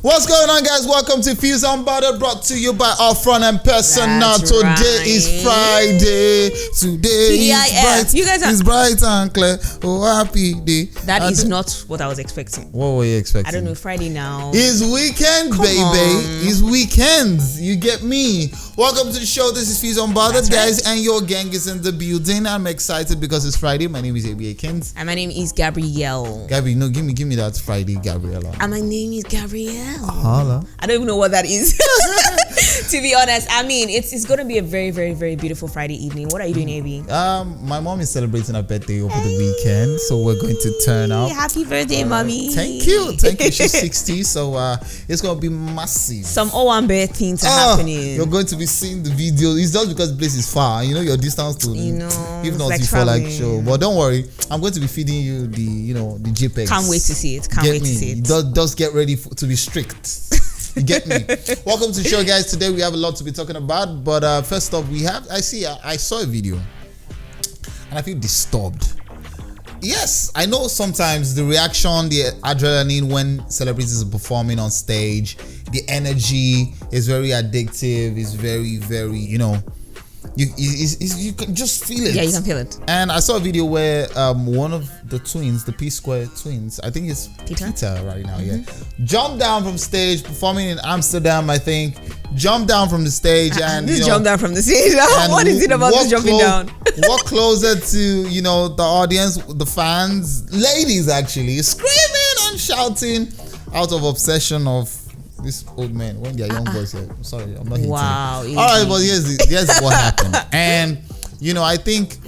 What's going on, guys? Welcome to Fuse Unbothered, brought to you by Offront and Personnel. Today is Friday. Today is bright. You guys are... It's bright and clear. Oh, happy day. That is not what I was expecting. What were you expecting? I don't know. Friday now. It's weekend, baby. It's weekends. You get me. Welcome to the show. This is Fuse Unbothered, guys, and your gang is in the building. I'm excited because it's Friday. My name is A.B. Akins. And my name is Gabrielle. Gabby, no, give me that Friday, Gabriella. And my name is Gabrielle. Holla. I don't even know what that is. To be honest, I mean, it's going to be a very, very, very beautiful Friday evening. What are you doing, AB? My mom is celebrating her birthday over the weekend, so we're going to turn up. Happy birthday, mommy. Thank you. She's 60, so it's going to be massive. Some Owambe things are happening. You're going to be seeing the video. It's just because the place is far. You know your distance to, if not before like show. But don't worry, I'm going to be feeding you the JPEGs. Can't wait to see it. Can't wait to see it. Just get ready to be strict. You get me? Welcome to the show, guys. Today we have a lot to be talking about, but first off, I saw a video and I feel disturbed. Yes, I know sometimes the reaction, the adrenaline when celebrities are performing on stage, the energy is very addictive. It's very, very, you can just feel it. Yeah, you can feel it. And I saw a video where one of the twins, the P-Square twins, I think it's Peter right now, jumped down from stage, performing in Amsterdam, I think. Jumped down from the stage and jump down from the stage. What is it about this jumping down? Walk closer to the audience, the fans, ladies actually, screaming and shouting out of obsession of this old man when they're young boys here. Sorry, I'm not hitting. Wow. All right, but here's what happened. And I think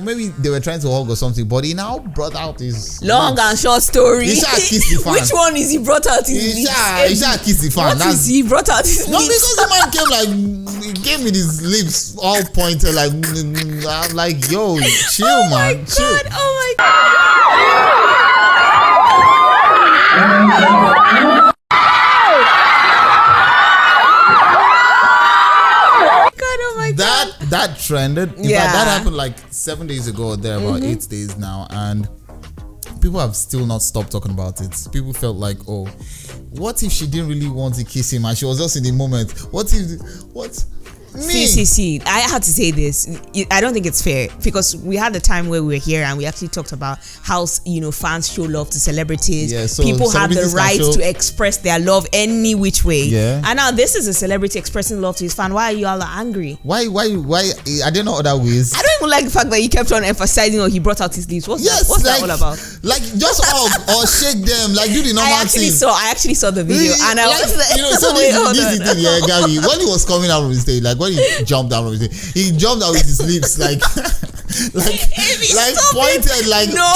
maybe they were trying to hug or something, but he now brought out his long and short story. He kissed the fan. Which one is he brought out his lips? He kissed the fan. What is he brought out his lips? No, because the man he came with his lips all pointed like I'm like, yo, chill, man. Chill. Oh my God. That trended. In fact, that happened like 7 days ago or there, about 8 days now, and people have still not stopped talking about it. People felt like, oh, what if she didn't really want to kiss him and she was just in the moment? See, I had to say this. I don't think it's fair because we had the time where we were here and we actually talked about how fans show love to celebrities. Yeah, so people have the right to express their love any which way. Yeah. And now this is a celebrity expressing love to his fan. Why are you all angry? Why? I don't know other ways. I don't even like the fact that he kept on emphasizing he brought out his lips. What's that all about? Like just hug or shake them, like do the normal thing. I actually saw the video and I was like, so this is the thing, yeah, Gary. When he was coming out from the stage, like when he jumped out from the stage, he jumped out with his lips like pointed like no.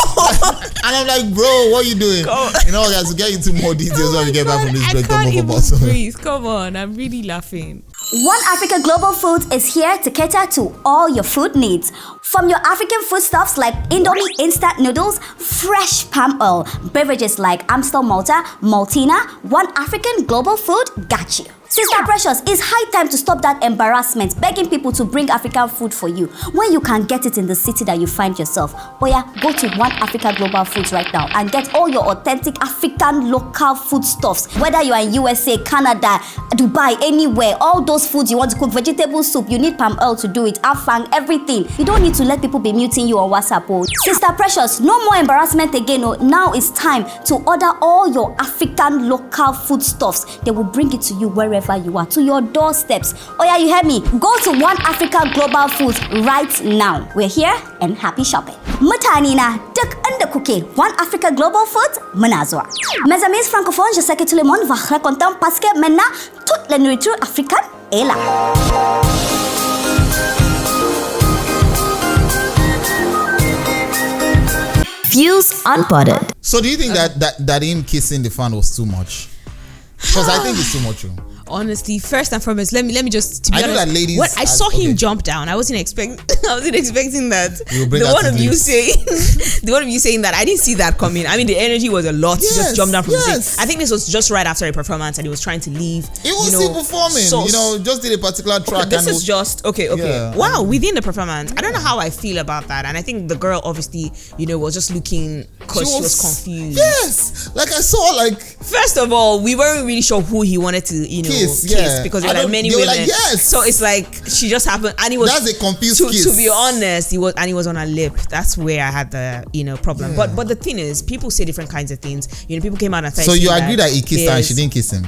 And I'm like, bro, what are you doing? Guys, to get into more details when we get back from this break. I can't even breathe. Come on, I'm really laughing. One Africa Global Foods is here to cater to all your food needs. From your African foodstuffs like Indomie instant noodles, fresh palm oil, beverages like Amstel Malta, Maltina, One African Global Food got you. Sister Precious, it's high time to stop that embarrassment begging people to bring African food for you when you can get it in the city that you find yourself. Go to One Africa Global Foods right now and get all your authentic African local foodstuffs. Whether you are in USA, Canada, Dubai, anywhere, all those foods you want to cook, vegetable soup, you need palm oil to do it, afang, everything. You don't need to let people be muting you on WhatsApp. Sister Precious, no more embarrassment again. Now it's time to order all your African local foodstuffs. They will bring it to you wherever you are, to your doorsteps. You hear me? Go to One Africa Global Foods right now. We're here and happy shopping. Mutane na duk inda kuke, One Africa Global Foods muna zuwa. Mes amis francophones, je sais que tout le monde va raconter parce que maintenant toute la nourriture africaine est là. Fuse Unbothered. So do you think that him kissing the fan was too much? Because I think it's too much. Honestly, first and foremost, let me just, to be I know honest, that ladies. what I saw him jump down. I wasn't expecting that. You bring The out one his of you lips. saying, the one of you saying that, I didn't see that coming. I mean, the energy was a lot to Yes, just jump down from the yes. stage. I think this was just right after a performance, and he was trying to leave. He was still performing. Just did a particular track. This and is just okay. Yeah. Wow, within the performance, I don't know how I feel about that, and I think the girl obviously, was just looking because she was confused. Yes, like I saw like. First of all, we weren't really sure who he wanted to, kiss because there were like many women. Like, yes. So it's like she just happened, and he was. That's a confused kiss. To be honest, he was on her lip. That's where I had the problem. Yeah. But the thing is, people say different kinds of things. People came out and started. So you saying agree that he kissed her and she didn't kiss him?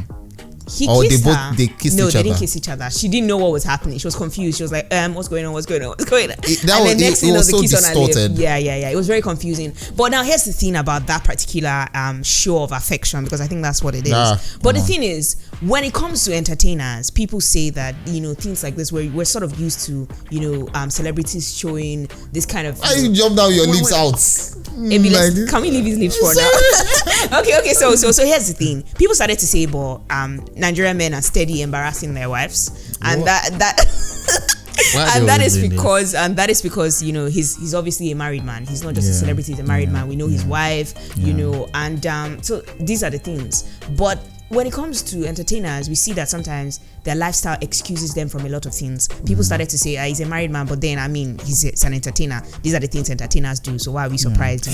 He Or kissed they both- her. they kissed no, each they other? didn't kiss each other. She didn't know what was happening. She was confused. She was like, what's going on? What's going on? What's going on? It was so distorted. Yeah. It was very confusing. But now here's the thing about that particular show of affection, because I think that's what it is. But the thing is, when it comes to entertainers, people say that things like this, where we're sort of used to celebrities showing this kind of. Why you jump down your lips out? Maybe can we leave his lips for now? Okay. So here's the thing. People started to say, but Nigerian men are steady embarrassing their wives, and that is because he's obviously a married man. He's not just a celebrity. He's a married man. We know his wife. And so these are the things. But when it comes to entertainers, we see that sometimes their lifestyle excuses them from a lot of things. People started to say, he's a married man, but then, he's an entertainer. These are the things entertainers do. So why are we surprised?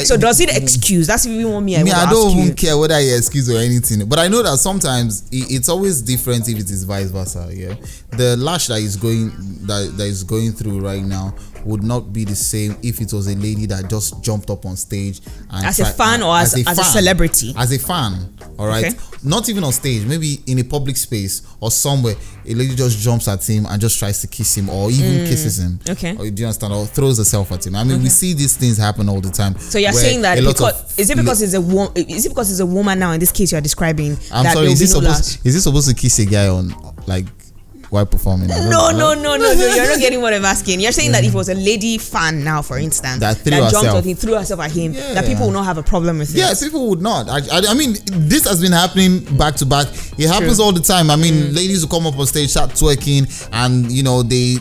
So does it excuse? That's even what I don't even care whether he excuse or anything. But I know that sometimes it's always different if it is vice versa. Yeah, the lash that is going through right now would not be the same if it was a lady that just jumped up on stage and as a fan or as a celebrity. As a fan, all right. Okay. Not even on stage, maybe in a public space or somewhere, a lady just jumps at him and just tries to kiss him or even kisses him. Okay. Or, do you understand? Or throws herself at him. We see these things happen all the time. So you're saying that is it because it's a woman now in this case you're describing? I'm sorry, is this supposed to kiss a guy on like while performing? No, you're not getting what I'm asking. You're saying that if it was a lady fan now, for instance, that jumped on him, threw herself at him, that people would not have a problem with it. Yes, people would not. I mean, this has been happening back to back. It happens all the time. Ladies who come up on stage, start twerking, and they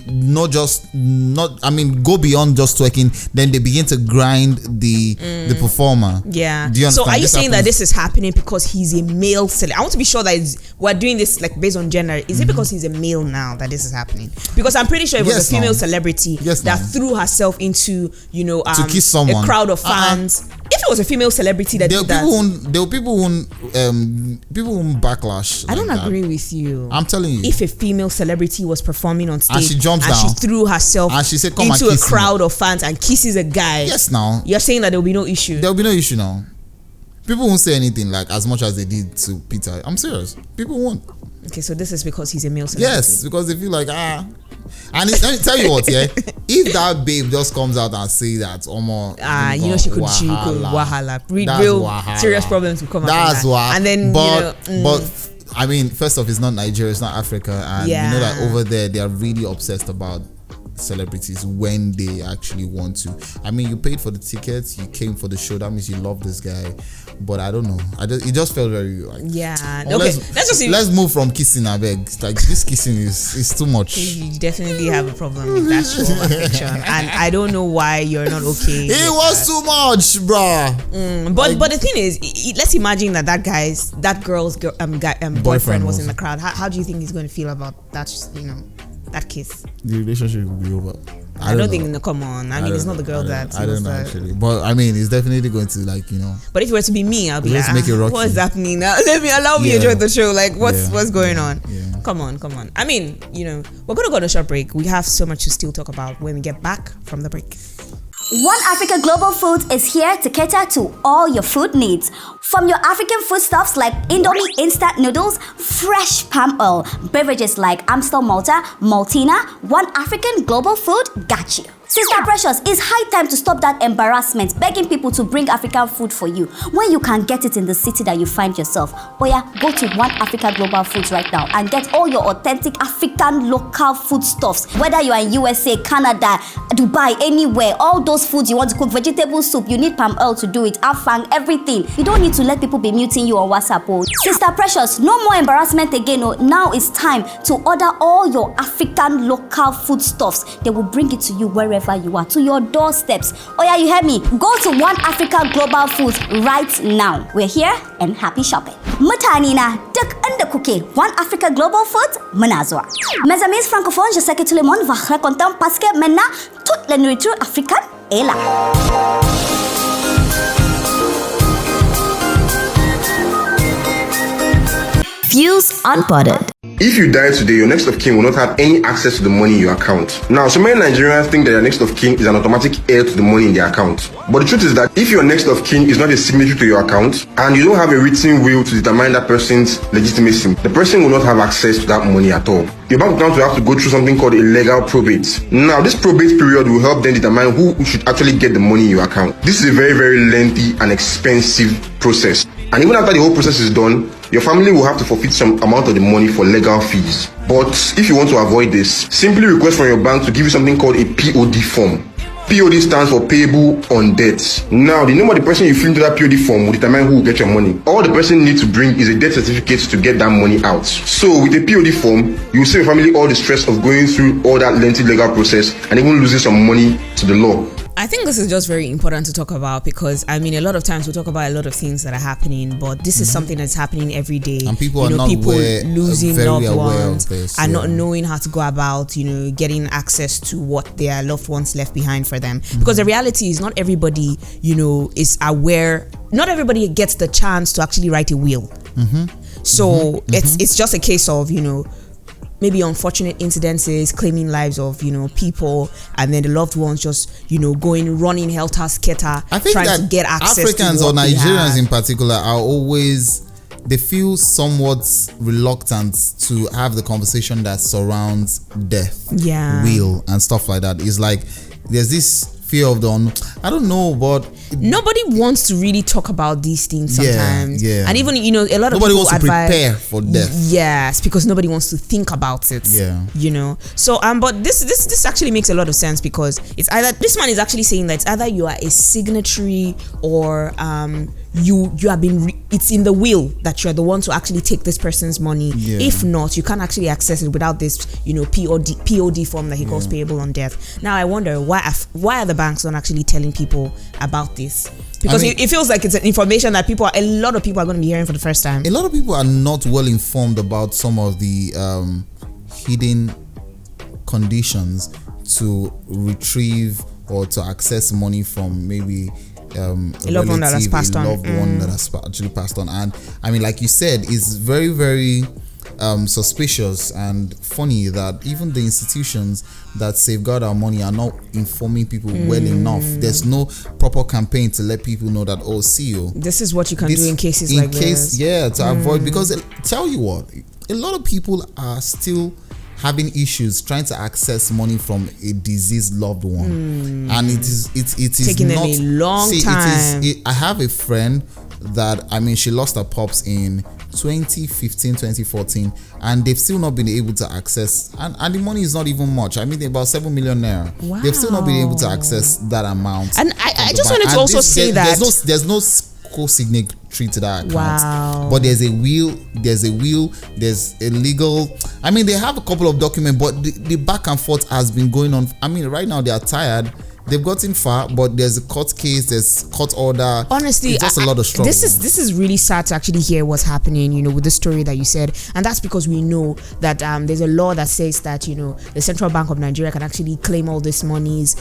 go beyond just twerking. Then they begin to grind the performer. Yeah. Do you understand? So are you saying that this is happening because he's a male celebrity? I want to be sure that we're doing this like based on gender. Is it because he's a male now that this is happening? Because I'm pretty sure it was a female celebrity that threw herself into to kiss someone, a crowd of fans. If it was a female celebrity that did that, there were people who backlash. I don't agree with you. I'm telling you, if a female celebrity was performing on stage and she jumps down, she threw herself and she said, "Come into and a kiss crowd me." of fans and kisses a guy. Yes, now you're saying that there will be no issue. There will be no issue now. People won't say anything like as much as they did to Peter. I'm serious. People won't. Okay, so this is because he's a male celebrity. Yes, because they feel like And let me tell you what, if that babe just comes out and say that, she could wahala. Real serious problems will come out. That's why. And then, but first off, it's not Nigeria, it's not Africa, and we know that over there they are really obsessed about celebrities when they actually want to. You paid for the tickets, you came for the show, that means you love this guy. But I don't know. It just felt very like let's move from kissing. I beg. Like this kissing is too much. You definitely have a problem with that show of affection, and I don't know why you're not okay. It was too much, bruh. But the thing is, let's imagine that girl's boyfriend was in the crowd. How do you think he's going to feel about that? That kiss. The relationship will be over. I don't think. No, come on. It's not the girl that. I don't know actually, but it's definitely going to But if it were to be me, I'll be like, make it rocky. What's happening now? Allow me enjoy the show. Like, what's going on? Yeah. Come on. We're gonna go on a short break. We have so much to still talk about when we get back from the break. One Africa Global Foods is here to cater to all your food needs. From your African foodstuffs like Indomie instant noodles, fresh palm oil, beverages like Amstel Malta, Maltina, One African Global Food got you. Sister Precious, it's high time to stop that embarrassment, begging people to bring African food for you when you can get it in the city that you find yourself. Oh yeah, go to One Africa Global Foods right now and get all your authentic African local foodstuffs. Whether you are in USA, Canada, Dubai, anywhere, all those foods you want to cook, vegetable soup, you need palm oil to do it, afang, everything. You don't need to let people be muting you on WhatsApp. Oh. Sister Precious, no more embarrassment again. Oh. Now it's time to order all your African local foodstuffs. They will bring it to you wherever you are, to your doorsteps. Oh yeah, you heard me. Go to One Africa Global Foods right now. We're here and happy shopping. Mutane na duk inda kuke, One Africa Global Foods muna zuwa. Mes amis francophones, je sais que tout le monde va raconter parce que maintenant toute la nourriture africaine est là. Fuse Unpotted. If you die today, your next of kin will not have any access to the money in your account. Now, so many Nigerians think that your next of kin is an automatic heir to the money in their account. But the truth is that if your next of kin is not a signatory to your account and you don't have a written will to determine that person's legitimacy, the person will not have access to that money at all. Your bank account will have to go through something called a legal probate. Now, this probate period will help them determine who should actually get the money in your account. This is a very, very lengthy and expensive process. And even after the whole process is done, your family will have to forfeit some amount of the money for legal fees. But if you want to avoid this, simply request from your bank to give you something called a POD form. POD stands for Payable on Debt. Now, the name of the person you fill into that POD form will determine who will get your money. All the person needs to bring is a death certificate to get that money out. So, with a POD form, you will save your family all the stress of going through all that lengthy legal process and even losing some money to the law. I think this is just very important to talk about because, I mean, a lot of times we talk about a lot of things that are happening, but this is something that's happening every day. And people are not losing loved ones of this, and not knowing how to go about, getting access to what their loved ones left behind for them. Because the reality is not everybody, is aware. Not everybody gets the chance to actually write a will. So it's just a case of, maybe unfortunate incidences, claiming lives of, people, and then the loved ones just, running helter-skelter, trying to get access Africans to what or Nigerians in particular are always, they feel somewhat reluctant to have the conversation that surrounds death, will, and stuff like that. It's like, there's this fear of I don't know, but nobody wants to really talk about these things sometimes. And even a lot of nobody people wants to prepare for death. Yes, because nobody wants to think about it. So but this actually makes a lot of sense because it's either this man is actually saying that it's either you are a signatory or you have been it's in the will that you're the one to actually take this person's money. If not, you can't actually access it without this POD form that he calls Payable on Death. Now I wonder why are the banks not actually telling people about this? Because it feels like it's an information that a lot of people are going to be hearing for the first time. A lot of people are not well informed about some of the hidden conditions to retrieve or to access money from maybe a loved one that has passed on. One that has actually passed on. And I mean, like you said, it's very, very suspicious and funny that even the institutions that safeguard our money are not informing people well enough. There's no proper campaign to let people know that, this is what you can do in cases like this. To avoid, because tell you what, a lot of people are still having issues trying to access money from a deceased loved one, and it is taking not, them a long time. I have a friend that, I mean, she lost her pops in 2015, 2014, and they've still not been able to access, and the money is not even much. I mean, about 7 million naira. Wow. They've still not been able to access that amount. And I just wanted to also say that there's no co-signatory to that account. Wow. But there's a will, there's a legal, I mean, they have a couple of documents, but the back and forth has been going on. I mean, right now they are tired. They've gotten far, but there's a court case, there's court order. Honestly, it's just a lot of struggle. This is really sad to actually hear what's happening, with the story that you said, and that's because we know that there's a law that says that the Central Bank of Nigeria can actually claim all these monies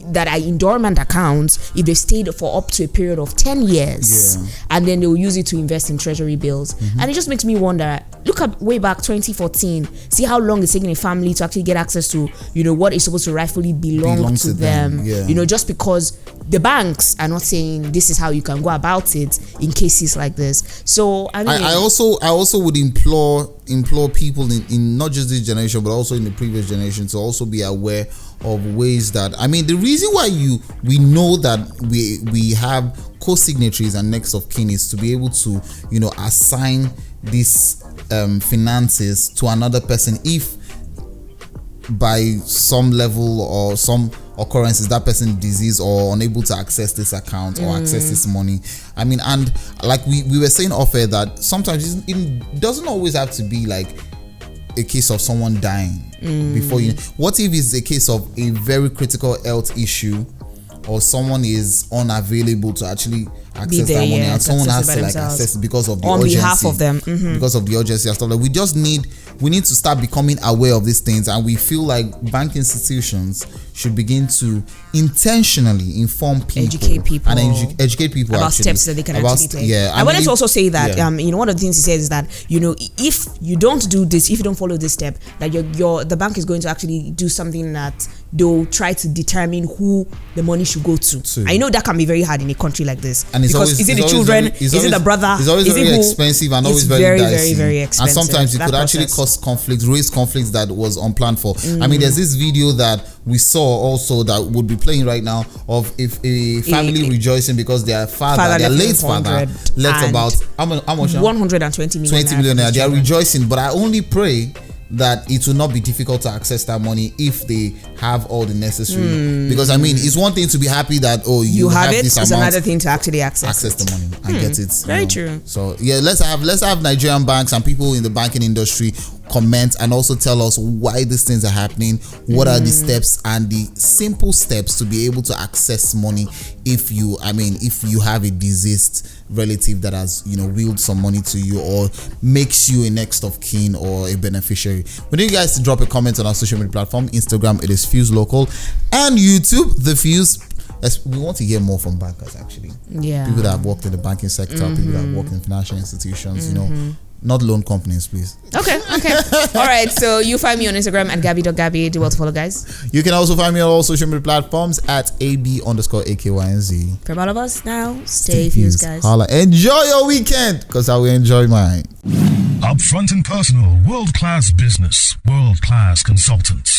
that are in dormant accounts if they stayed for up to a period of 10 years, and then they will use it to invest in treasury bills. And it just makes me wonder. Look at way back 2014. See how long it's taking a family to actually get access to what is supposed to rightfully belong to them. just because the banks are not saying this is how you can go about it in cases like this. So I mean, I also would implore people in not just this generation but also in the previous generation to also be aware of ways that, I mean, the reason why we know that we have co-signatories and next of kin is to be able to assign these finances to another person if by some level or some occurrences that person disease or unable to access this account or access this money. I mean, and like we were saying off air that sometimes it doesn't always have to be like a case of someone dying before you. What if it's a case of a very critical health issue or someone is unavailable to actually access that money and someone has to like access it because of the urgency, behalf of them, because of the urgency and stuff. Like we need to start becoming aware of these things, and we feel like bank institutions should begin to intentionally inform people, educate people about actually, steps that they can actually take. Yeah, I wanted to also say that one of the things he says is that if you don't do this, if you don't follow this step, that the bank is going to actually do something that they'll try to determine who the money should go to. I know that can be very hard in a country like this, and it's because always, is it the children, is it the brother, it's always very expensive and always very dicey. very expensive, and sometimes it could actually cause raise conflicts that was unplanned for. I mean, there's this video that we saw also that would be playing right now of if a family rejoicing because their their late father left about how much 120 million. They are rejoicing, but I only pray that it will not be difficult to access that money if they have all the necessary. Because I mean, it's one thing to be happy that you have it. This it's amount, another thing to actually access the money and get it. Very true. So yeah, let's have Nigerian banks and people in the banking industry comment and also tell us why these things are happening. What are the steps and the simple steps to be able to access money if you have a deceased relative that has willed some money to you or makes you a next of kin or a beneficiary. We need you guys to drop a comment on our social media platform. Instagram, it is Fuse Local, and YouTube, The Fuse. We want to hear more from bankers actually. Yeah, people that have worked in the banking sector, people that have worked in financial institutions. Not loan companies, please. Okay. All right. So you find me on Instagram at Gabby.Gabby. Do well to follow, guys. You can also find me on all social media platforms at AB_AKYNZ. From all of us now, stay fused, guys. Holla. Enjoy your weekend, because I will enjoy mine. Upfront and personal, world-class business, world-class consultants.